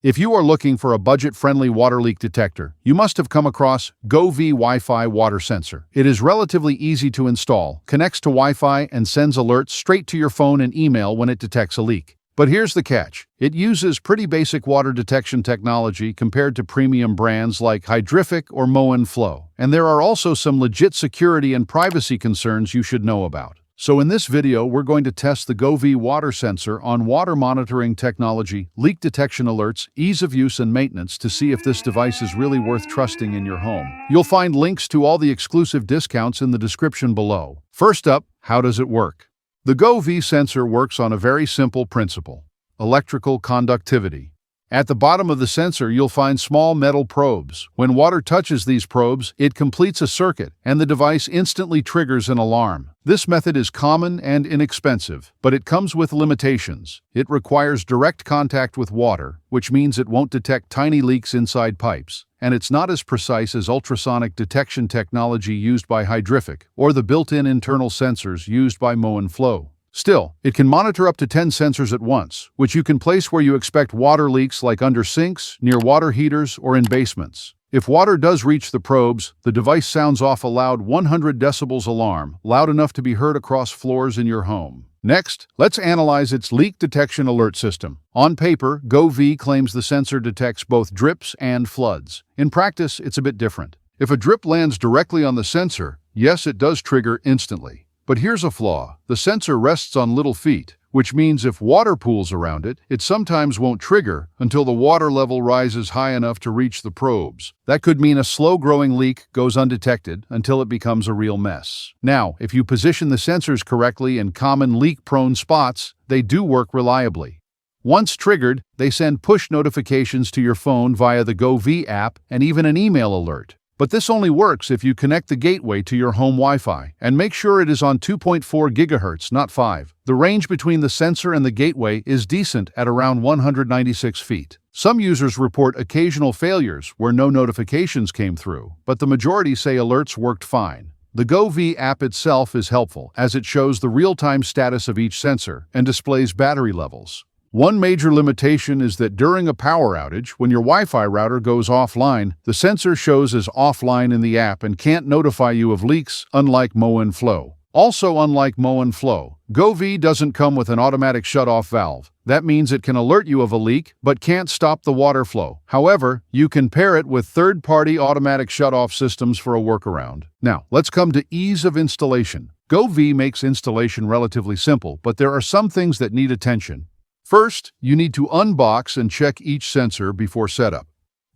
If you are looking for a budget-friendly water leak detector, you must have come across Govee Wi-Fi water sensor. It is relatively easy to install, connects to Wi-Fi, and sends alerts straight to your phone and email when it detects a leak. But here's the catch. It uses pretty basic water detection technology compared to premium brands like Hydrific or Moen Flow. And there are also some legit security and privacy concerns you should know about. So in this video, we're going to test the Govee water sensor on water monitoring technology, leak detection alerts, ease of use and maintenance to see if this device is really worth trusting in your home. You'll find links to all the exclusive discounts in the description below. First up, how does it work? The Govee sensor works on a very simple principle: electrical conductivity. At the bottom of the sensor, you'll find small metal probes. When water touches these probes, it completes a circuit, and the device instantly triggers an alarm. This method is common and inexpensive, but it comes with limitations. It requires direct contact with water, which means it won't detect tiny leaks inside pipes, and it's not as precise as ultrasonic detection technology used by Hydrific or the built-in internal sensors used by Moen Flow. Still, it can monitor up to 10 sensors at once, which you can place where you expect water leaks, like under sinks, near water heaters, or in basements. If water does reach the probes, the device sounds off a loud 100 decibels alarm, loud enough to be heard across floors in your home. Next, let's analyze its leak detection alert system. On paper, Govee claims the sensor detects both drips and floods. In practice, it's a bit different. If a drip lands directly on the sensor, yes, it does trigger instantly. But here's a flaw. The sensor rests on little feet, which means if water pools around it, it sometimes won't trigger until the water level rises high enough to reach the probes. That could mean a slow-growing leak goes undetected until it becomes a real mess. Now, if you position the sensors correctly in common leak-prone spots, they do work reliably. Once triggered, they send push notifications to your phone via the Govee app and even an email alert. But this only works if you connect the gateway to your home Wi-Fi, and make sure it is on 2.4 GHz, not 5. The range between the sensor and the gateway is decent at around 196 feet. Some users report occasional failures where no notifications came through, but the majority say alerts worked fine. The Govee app itself is helpful, as it shows the real-time status of each sensor and displays battery levels. One major limitation is that during a power outage, when your Wi-Fi router goes offline, the sensor shows as offline in the app and can't notify you of leaks, unlike Moen Flow. Also, unlike Moen Flow, Govee doesn't come with an automatic shut-off valve. That means it can alert you of a leak, but can't stop the water flow. However, you can pair it with third-party automatic shut-off systems for a workaround. Now, let's come to ease of installation. Govee makes installation relatively simple, but there are some things that need attention. First, you need to unbox and check each sensor before setup.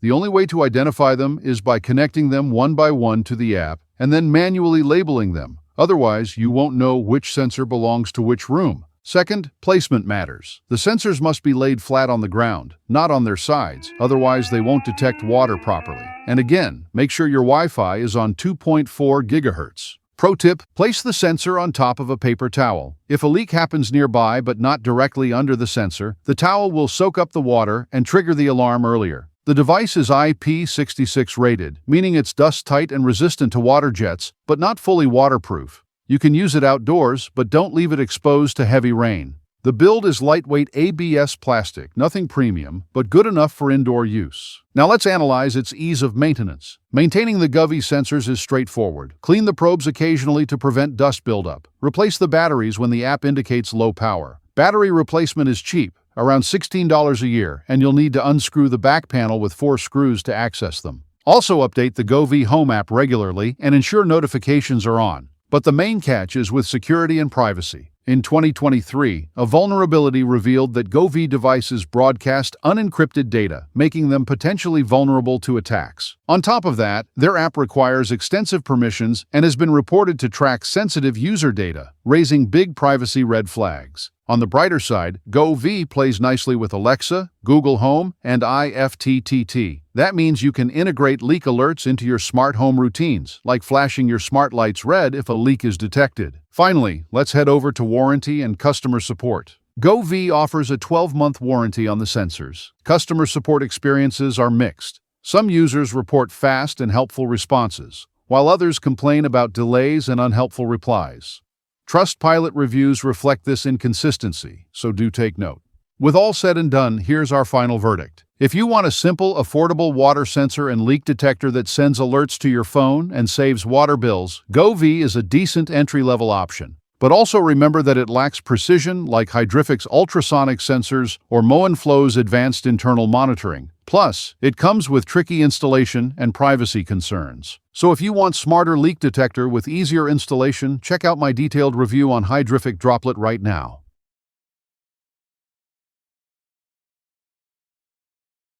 The only way to identify them is by connecting them one by one to the app and then manually labeling them. Otherwise, you won't know which sensor belongs to which room. Second, placement matters. The sensors must be laid flat on the ground, not on their sides, otherwise they won't detect water properly. And again, make sure your Wi-Fi is on 2.4 GHz. Pro tip, place the sensor on top of a paper towel. If a leak happens nearby but not directly under the sensor, the towel will soak up the water and trigger the alarm earlier. The device is IP66 rated, meaning it's dust-tight and resistant to water jets, but not fully waterproof. You can use it outdoors, but don't leave it exposed to heavy rain. The build is lightweight ABS plastic, nothing premium, but good enough for indoor use. Now let's analyze its ease of maintenance. Maintaining the Govee sensors is straightforward. Clean the probes occasionally to prevent dust buildup. Replace the batteries when the app indicates low power. Battery replacement is cheap, around $16 a year, and you'll need to unscrew the back panel with 4 screws to access them. Also update the Govee Home app regularly and ensure notifications are on. But the main catch is with security and privacy. In 2023, a vulnerability revealed that Govee devices broadcast unencrypted data, making them potentially vulnerable to attacks. On top of that, their app requires extensive permissions and has been reported to track sensitive user data, raising big privacy red flags. On the brighter side, Govee plays nicely with Alexa, Google Home, and IFTTT. That means you can integrate leak alerts into your smart home routines, like flashing your smart lights red if a leak is detected. Finally, let's head over to warranty and customer support. Govee offers a 12-month warranty on the sensors. Customer support experiences are mixed. Some users report fast and helpful responses, while others complain about delays and unhelpful replies. Trustpilot reviews reflect this inconsistency, so do take note. With all said and done, here's our final verdict. If you want a simple, affordable water sensor and leak detector that sends alerts to your phone and saves water bills, Govee is a decent entry-level option. But also remember that it lacks precision like Hydrific's ultrasonic sensors or Moen-Flow's advanced internal monitoring. Plus, it comes with tricky installation and privacy concerns. So if you want smarter leak detector with easier installation, check out my detailed review on Hydrific Droplet right now.